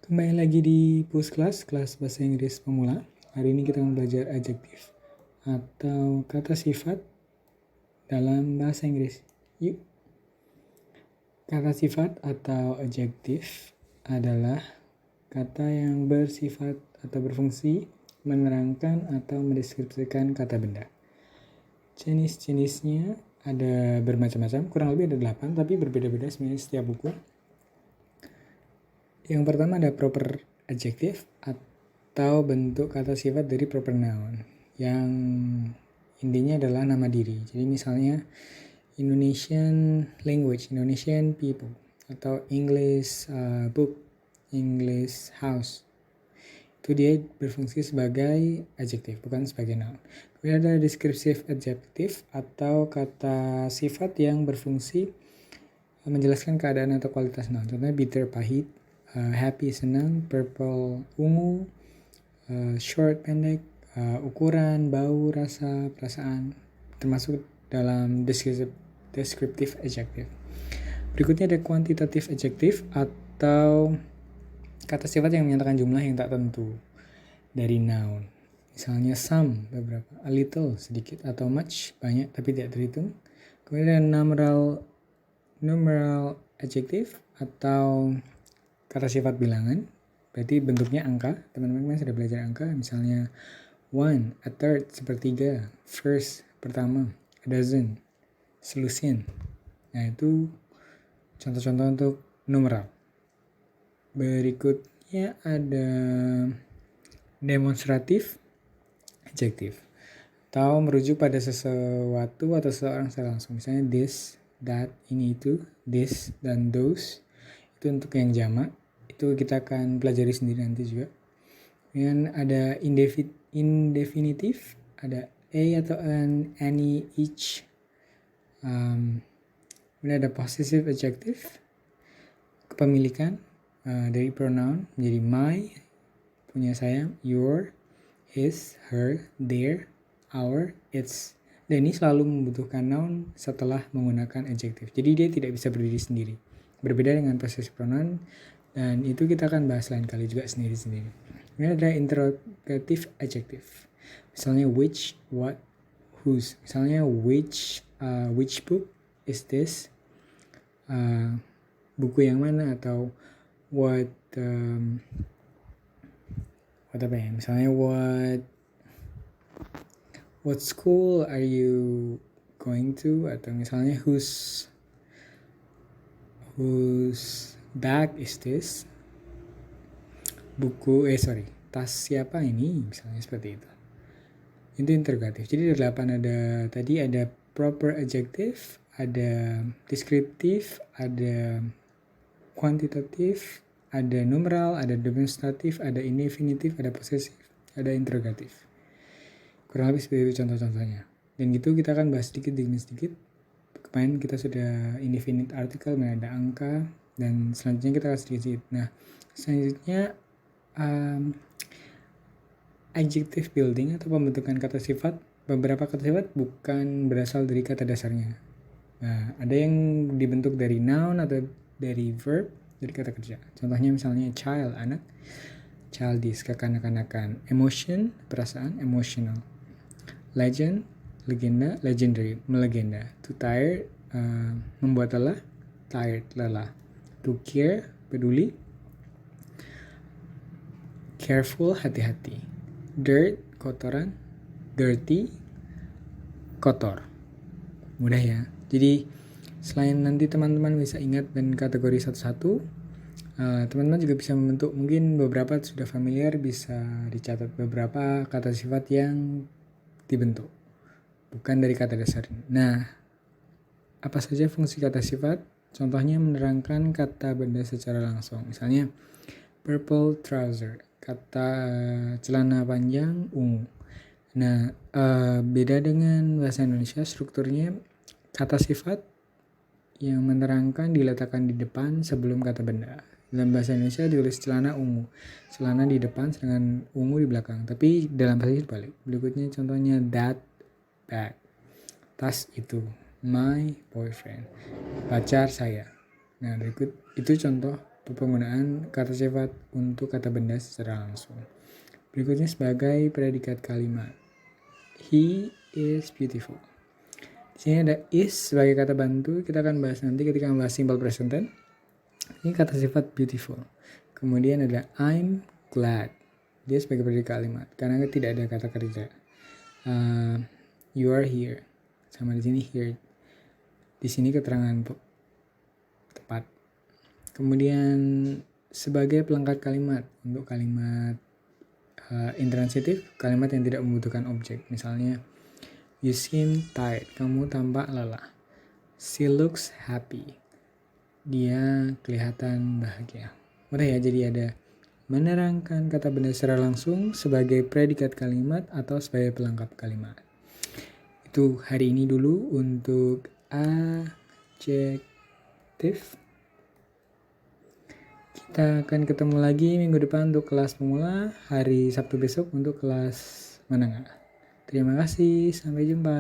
Kembali lagi di Push Class, kelas bahasa Inggris pemula. Hari ini kita akan belajar adjektif atau kata sifat dalam bahasa Inggris. Yuk. Kata sifat atau adjektif adalah kata yang bersifat atau berfungsi menerangkan atau mendeskripsikan kata benda. Jenis-jenisnya ada bermacam-macam, kurang lebih ada 8, tapi berbeda-beda sebenarnya setiap buku. Yang pertama ada proper adjective atau bentuk kata sifat dari proper noun yang intinya adalah nama diri. Jadi misalnya Indonesian language, Indonesian people, atau English book, English house. Itu dia berfungsi sebagai adjective, bukan sebagai noun. Kemudian ada descriptive adjective atau kata sifat yang berfungsi menjelaskan keadaan atau kualitas noun. Contohnya bitter, pahit, happy, senang, purple, ungu, short, pendek, ukuran, bau, rasa, perasaan, termasuk dalam descriptive adjective. Berikutnya ada quantitative adjective atau kata sifat yang menyatakan jumlah yang tak tentu dari noun. Misalnya some, beberapa, a little, sedikit, atau much, banyak tapi tidak terhitung. Kemudian ada numeral adjective atau kata sifat bilangan, berarti bentuknya angka. Teman-teman sudah belajar angka, misalnya one, a third, sepertiga, first, pertama, a dozen, selusin. Nah itu contoh-contoh untuk numeral. Berikutnya ada demonstratif adjective atau merujuk pada sesuatu atau seseorang secara langsung. Misalnya this, that, ini, itu, this, dan those. Itu untuk yang jamak. Itu kita akan pelajari sendiri nanti juga. Kemudian ada indefinitif, ada a atau an, any, each. Kemudian ada possessive adjective, kepemilikan dari pronoun menjadi my, punya saya, your, his, her, their, our, its. Dan ini selalu membutuhkan noun setelah menggunakan adjective. Jadi dia tidak bisa berdiri sendiri. Berbeda dengan possessive pronoun, dan itu kita akan bahas lain kali juga sendiri-sendiri. Ini ada interrogative adjective. Misalnya which, what, whose. Misalnya which book is this? Buku yang mana, atau what apa ya? Misalnya what school are you going to? Atau misalnya whose bag is this? Tas siapa ini? Misalnya seperti itu. Itu interrogatif. Jadi ada 8, ada proper adjective, ada descriptive, ada quantitative, ada numeral, ada demonstratif, ada indefinitif, ada possessive, ada interrogatif. Kurang lebih seperti itu contoh-contohnya. Dan gitu kita akan bahas sedikit demi sedikit. Kemarin kita sudah indefinite article, ada angka, dan selanjutnya kita akan sedikit. Nah, selanjutnya adjective building atau pembentukan kata sifat. Beberapa kata sifat bukan berasal dari kata dasarnya. Nah, ada yang dibentuk dari noun atau dari verb, dari kata kerja. Contohnya misalnya child, anak, childish, kekanak-kanakan, emotion, perasaan, emotional, legend, legenda, legendary, melegenda, to tire, membuat lelah, tired, lelah, to care, peduli, careful, hati-hati, dirt, kotoran, dirty, kotor. Mudah ya. Jadi selain nanti teman-teman bisa ingat dan kategori satu-satu, teman-teman juga bisa membentuk, mungkin beberapa sudah familiar, bisa dicatat beberapa kata sifat yang dibentuk bukan dari kata dasar. Nah, apa saja fungsi kata sifat? Contohnya menerangkan kata benda secara langsung. Misalnya purple trouser, kata celana panjang, ungu. Nah, beda dengan bahasa Indonesia, strukturnya kata sifat yang menerangkan diletakkan di depan sebelum kata benda. Dalam bahasa Indonesia ditulis celana ungu, celana di depan sedangkan ungu di belakang. Tapi dalam bahasa Inggris balik. Berikutnya contohnya that bag, tas itu, my boyfriend, pacar saya. Nah, berikut itu contoh penggunaan kata sifat untuk kata benda secara langsung. Berikutnya sebagai predikat kalimat. He is beautiful. Di sini ada is sebagai kata bantu. Kita akan bahas nanti ketika membahas simple present tense. Ini kata sifat beautiful. Kemudian ada I'm glad. Dia sebagai predikat kalimat karena tidak ada kata kerja. You are here. Sama di sini here. Di sini keterangan tepat. Kemudian sebagai pelengkap kalimat untuk kalimat intransitif, kalimat yang tidak membutuhkan objek. Misalnya, you seem tired. Kamu tampak lelah. She looks happy. Dia kelihatan bahagia. Mudah ya, jadi ada menerangkan kata benda secara langsung sebagai predikat kalimat atau sebagai pelengkap kalimat. Itu hari ini dulu untuk adjektif. Kita akan ketemu lagi minggu depan untuk kelas pemula, hari Sabtu besok untuk kelas menengah. Terima kasih, sampai jumpa.